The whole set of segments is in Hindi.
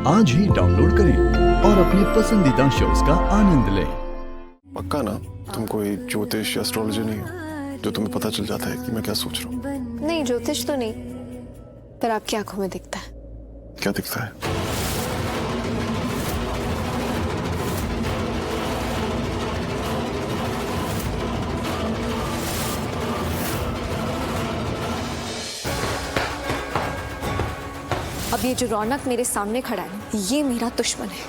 आज ही डाउनलोड करें और अपने पसंदीदा शोज का आनंद लें। पक्का ना तुम कोई ज्योतिष या एस्ट्रोलॉजर नहीं हो जो तुम्हें पता चल जाता है कि मैं क्या सोच रहा हूँ? नहीं, ज्योतिष तो नहीं, पर आपकी आंखों में दिखता है। क्या दिखता है? अब ये जो रौनक मेरे सामने खड़ा है, ये मेरा दुश्मन है,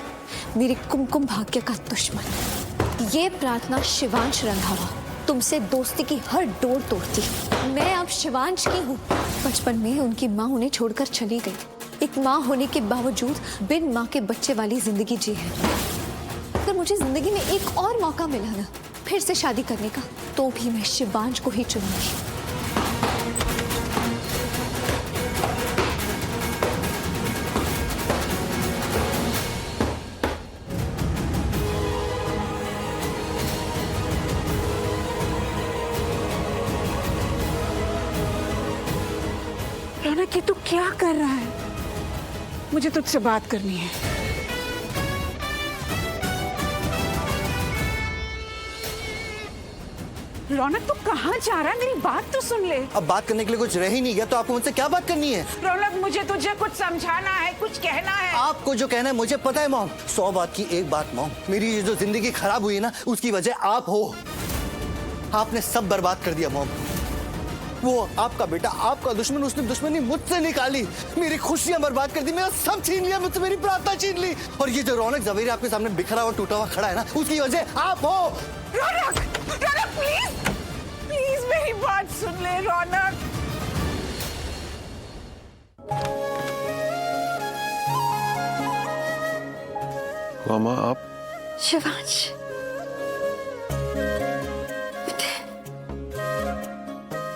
मेरे कुमकुम भाग्य का दुश्मन। ये प्रार्थना शिवांश रंधावा तुमसे दोस्ती की हर डोर तोड़ती। मैं अब शिवांश की हूँ। बचपन में उनकी माँ उन्हें छोड़कर चली गई। एक माँ होने के बावजूद बिन माँ के बच्चे वाली जिंदगी जी है। अगर मुझे जिंदगी में एक और मौका मिला ना फिर से शादी करने का, तो भी मैं शिवांश को ही चुनूंगी। रौनक, ये तू क्या कर रहा है? मुझे तुझसे बात करनी है। रौनक, तू कहाँ जा रहा है? मेरी बात तो सुन ले। अब बात करने के लिए कुछ रह ही नहीं गया तो आपको मुझसे क्या बात करनी है? रौनक, मुझे तुझे कुछ समझाना है, कुछ कहना है। आपको जो कहना है मुझे पता है मॉम। 100 बात की एक बात मॉम, मेरी ये जो जिंदगी खराब हुई है ना, उसकी वजह आप हो। आपने सब बर्बाद कर दिया मॉम। वो आपका बेटा, आपका दुश्मन, उसने दुश्मनी मुझसे निकाली, मेरी खुशियां बर्बाद कर दी, मेरा सब छीन लिया, मुझसे मेरी प्रार्थना छीन ली। और ये जो रौनक जवेरी आपके सामने बिखरा और टूटा हुआ खड़ा है ना, उसकी वजह आप हो। रौनक, रौनक प्लीज, प्लीज मेरी बात सुन ले रौनक। मामा आप? शिवांश,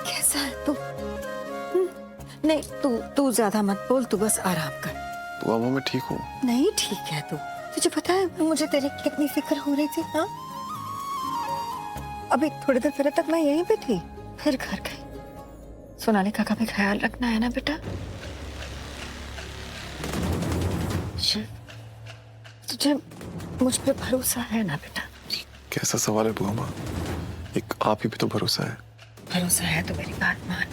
कैसा है तू? नहीं, तू ज्यादा मत बोल, तू बस आराम कर। तो मामा मैं ठीक हूँ। नहीं ठीक है तू। तुझे पता है मुझे तेरी कितनी फिक्र हो रही थी? हाँ, अभी थोड़ी देर पहले तक मैं यहीं पे थी, फिर घर गई। सोनालिका का भी ख्याल रखना है ना बेटा। शिव, तुझे मुझ पे भरोसा है ना बेटा? कैसा सवाल है बुआ माँ? एक आप ही पे तो भरोसा है। भरोसा है तो मेरी बात मान।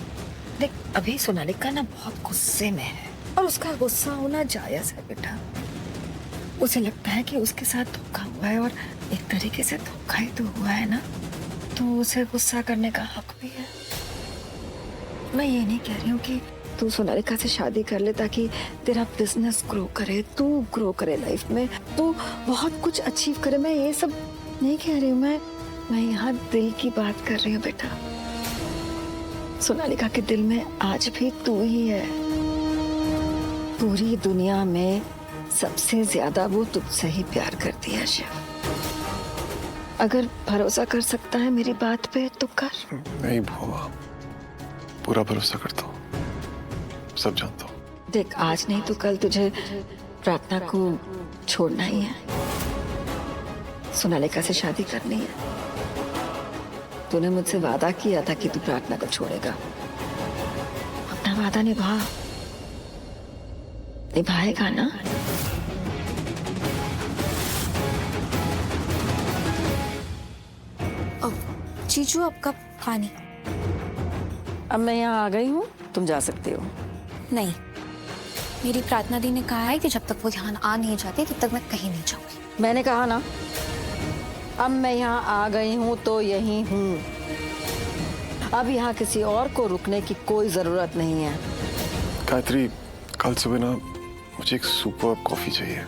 देख, अभी सोनालिका ना बहुत गुस्से में है और उसका गुस्सा होना जायज है बेटा। उसे लगता है कि उसके साथ धोखा हुआ है और एक तरीके से धोखा ही तो हुआ है ना, तो उसे गुस्सा करने का हक भी है। मैं ये नहीं कह रही हूँ कि तू सोनालिका से शादी कर ले ताकि तेरा बिजनेस ग्रो करे, तू ग्रो करे लाइफ में, तू बहुत कुछ अचीव करे। मैं ये सब नहीं कह रही हूँ। मैं यहाँ दिल की बात कर रही हूँ बेटा। सोनालिका के दिल में आज भी तू ही है। पूरी दुनिया में सबसे ज्यादा वो तुझसे ही प्यार करती है शिव। अगर भरोसा कर सकता है मेरी बात पे तो कर। नहीं बुआ माँ, पूरा भरोसा करता हूँ, सब जानता हूँ। देख, आज नहीं तो कल तुझे प्रार्थना को छोड़ना ही है, सोनालिका से शादी करनी है। तूने मुझसे वादा किया था कि तू प्रार्थना को छोड़ेगा। अपना वादा निभाएगा ना? जीजू, आपका पानी। अब मैं यहाँ आ गई हूँ, तुम जा सकते हो। नहीं, मेरी प्रार्थना दी ने कहा है कि जब तक वो ध्यान आ नहीं जाती तब तक मैं कहीं नहीं जाऊंगी। मैंने कहा ना, अब मैं यहाँ आ गई हूँ तो यहीं हूँ। अब यहाँ किसी और को रुकने की कोई जरूरत नहीं है। गायत्री, कल सुबह ना मुझे एक सुपर कॉफी चाहिए,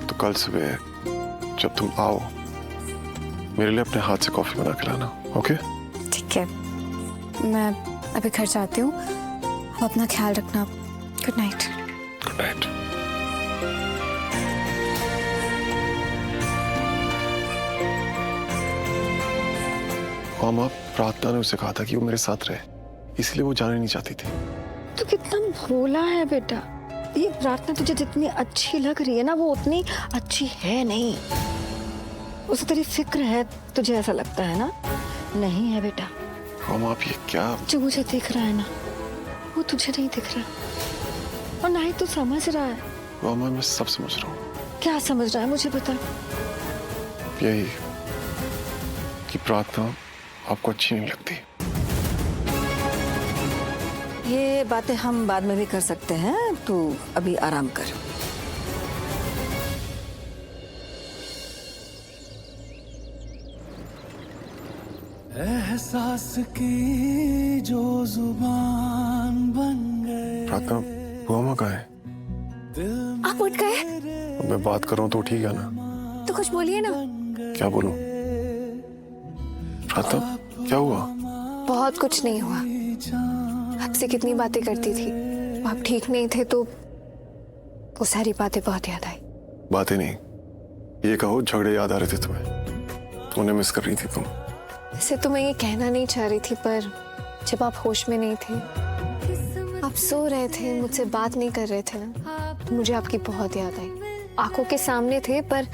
तो कल सुबह जब तुम आओ मेरे लिए अपने हाथ से कॉफी बना के लाना। ओके? ठीक है, मैं अभी घर जाती हूँ। आप अपना ख्याल रखना। Good night. Good night. मामा, प्रार्थना ने उसे कहा था कि वो मेरे साथ रहे, इसलिए वो जाने नहीं चाहती थी। तू कितना भोला है बेटा। ये प्रार्थना तुझे जितनी अच्छी लग रही है ना, वो उतनी अच्छी है नहीं। उसे तेरी फिक्र है, तुझे ऐसा लगता है ना? नहीं है बेटा। मामा, आप ये क्या? जो मुझे दिख रहा है ना, वो तुझे नहीं दिख रहा। और ना ही तो समझ रहा है। वो अम्मा मैं सब समझ रहा हूँ। क्या समझ रहा है मुझे बता। यही कि प्रार्थना आपको अच्छी नहीं लगती। ये बातें हम बाद में भी कर सकते हैं, तू अभी आराम कर। एहसास की जो जुबान बन गए। प्रार्थना वो अम्मा कहाँ है? आप उठ गए? अब मैं बात कर रहा हूँ तो ठीक है ना? तो कुछ बोलिए ना। क्या बोलूं? प्रार्थना क्या हुआ? बहुत कुछ नहीं हुआ। आपसे कितनी बातें करती थी, आप ठीक नहीं थे तो वो सारी बातें बहुत याद आई। बातें नहीं, ये कहो झगड़े याद आ रहे थे तुम्हें। उन्हें मिस कर रही थी तुम। वैसे तो मैं ये कहना नहीं चाह रही थी, पर जब आप होश में नहीं थे, आप सो रहे थे, मुझसे बात नहीं कर रहे थे ना, तो मुझे आपकी बहुत याद आई। आंखों के सामने थे पर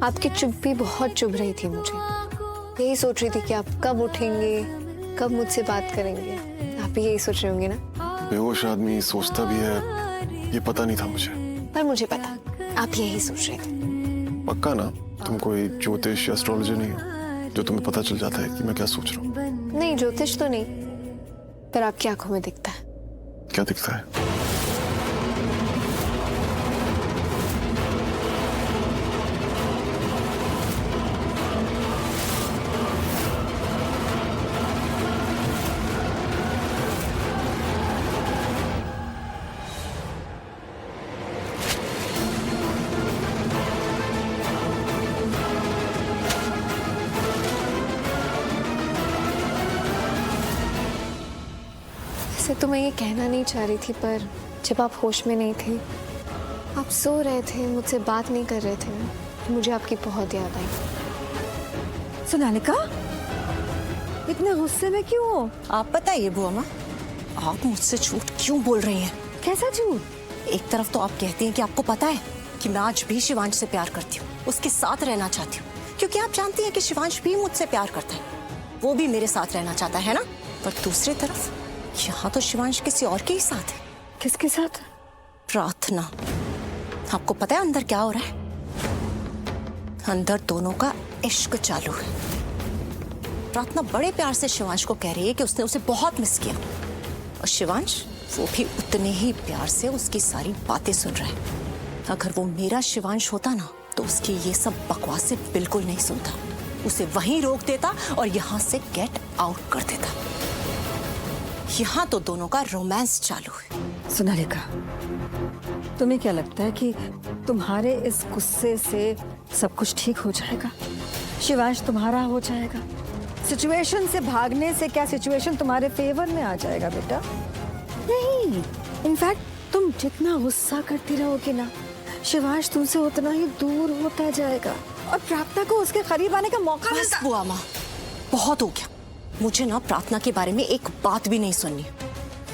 आपकी चुप भी बहुत चुभ रही थी मुझे। यही सोच रही थी कि आप कब उठेंगे, कब मुझसे बात करेंगे। आप भी यही सोच रहे होंगे ना? बेहोश आदमी सोचता भी है, ये पता नहीं था मुझे। पर मुझे पता आप यही सोच रहे थे। पक्का ना? तुम कोई ज्योतिष या एस्ट्रोलॉजर नहीं हो जो तुम्हें पता चल जाता है कि मैं क्या सोच रहा हूँ? नहीं, ज्योतिष तो नहीं, पर आपकी आंखों में दिखता है। क्या दिखता है? वैसे तो मैं ये कहना नहीं चाह रही थी, पर जब आप होश में नहीं थे, आप सो रहे थे, मुझसे बात नहीं कर रहे थे ना, तो मुझे आपकी बहुत याद आई। सोनालिका, इतने गुस्से में क्यों हो? आप बताइए बुआ माँ, आप मुझसे झूठ क्यों बोल रही हैं? कैसा झूठ? एक तरफ तो आप कहती हैं कि आपको पता है कि मैं आज भी शिवांश से प्यार करती हूँ, उसके साथ रहना चाहती हूँ, क्योंकि आप जानती हैं कि शिवांश भी मुझसे प्यार करता है, वो भी मेरे साथ रहना चाहता है ना। पर दूसरी तरफ यहाँ तो शिवांश किसी और के ही साथ है। किसके साथ? प्रार्थना। आपको पता है अंदर क्या हो रहा है? अंदर दोनों का इश्क चालू है। प्रार्थना बड़े प्यार से शिवांश को कह रही है कि उसने उसे बहुत मिस किया, और शिवांश वो भी उतने ही प्यार से उसकी सारी बातें सुन रहा है। अगर वो मेरा शिवांश होता ना, तो उसकी ये सब बकवासें बिल्कुल नहीं सुनता, उसे वहीं रोक देता और यहाँ से गेट आउट कर देता। यहाँ तो दोनों का रोमांस चालू है। सोनालिका, तुम्हें क्या लगता है कि तुम्हारे इस गुस्से से सब कुछ ठीक हो जाएगा? शिवांश तुम्हारा हो जाएगा? सिचुएशन से भागने से क्या सिचुएशन तुम्हारे फेवर में आ जाएगा बेटा? नहीं, इनफैक्ट तुम जितना गुस्सा करती रहोगी ना, शिवांश तुमसे उतना ही दूर होता जाएगा और प्रार्थना को उसके करीब आने का मौका बस मिलता। बुआ माँ, बहुत हो गया। मुझे ना प्रार्थना के बारे में एक बात भी नहीं सुननी।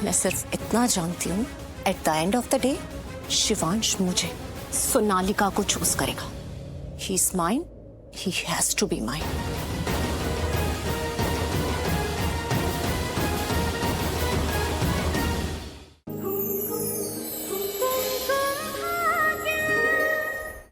मैं सिर्फ इतना जानती हूँ, at the end of the day Shivansh मुझे, सोनालिका को चूज करेगा। He is mine, he has to be mine.